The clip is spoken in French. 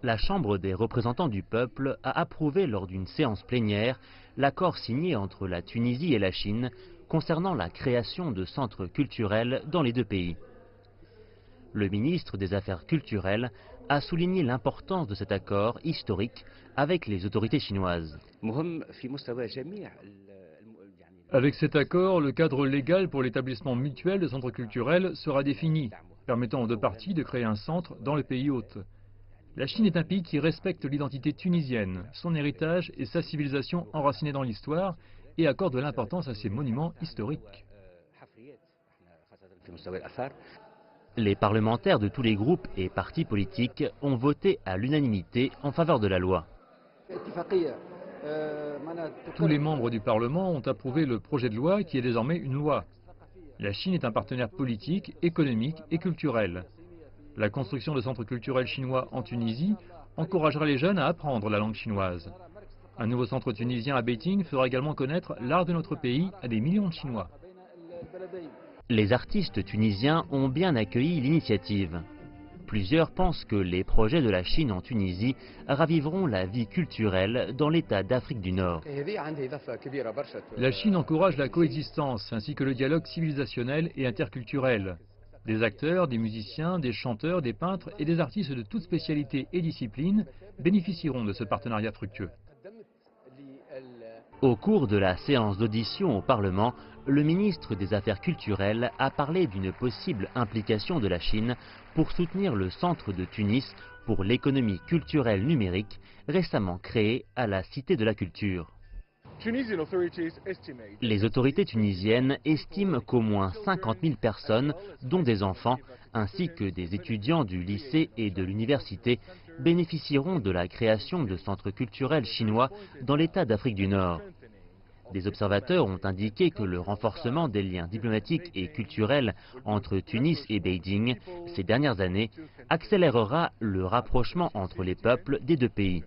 La Chambre des représentants du peuple a approuvé lors d'une séance plénière l'accord signé entre la Tunisie et la Chine concernant la création de centres culturels dans les deux pays. Le ministre des Affaires culturelles a souligné l'importance de cet accord historique avec les autorités chinoises. Avec cet accord, le cadre légal pour l'établissement mutuel de centres culturels sera défini, permettant aux deux parties de créer un centre dans le pays hôte. La Chine est un pays qui respecte l'identité tunisienne, son héritage et sa civilisation enracinée dans l'histoire et accorde de l'importance à ses monuments historiques. Les parlementaires de tous les groupes et partis politiques ont voté à l'unanimité en faveur de la loi. Tous les membres du Parlement ont approuvé le projet de loi qui est désormais une loi. La Chine est un partenaire politique, économique et culturel. La construction de centres culturels chinois en Tunisie encouragera les jeunes à apprendre la langue chinoise. Un nouveau centre tunisien à Beijing fera également connaître l'art de notre pays à des millions de Chinois. Les artistes tunisiens ont bien accueilli l'initiative. Plusieurs pensent que les projets de la Chine en Tunisie raviveront la vie culturelle dans l'État d'Afrique du Nord. La Chine encourage la coexistence ainsi que le dialogue civilisationnel et interculturel. Des acteurs, des musiciens, des chanteurs, des peintres et des artistes de toutes spécialités et disciplines bénéficieront de ce partenariat fructueux. Au cours de la séance d'audition au Parlement, le ministre des Affaires culturelles a parlé d'une possible implication de la Chine pour soutenir le centre de Tunis pour l'économie culturelle numérique récemment créé à la Cité de la Culture. Les autorités tunisiennes estiment qu'au moins 50 000 personnes, dont des enfants, ainsi que des étudiants du lycée et de l'université, bénéficieront de la création de centres culturels chinois dans l'État d'Afrique du Nord. Des observateurs ont indiqué que le renforcement des liens diplomatiques et culturels entre Tunis et Beijing ces dernières années accélérera le rapprochement entre les peuples des deux pays.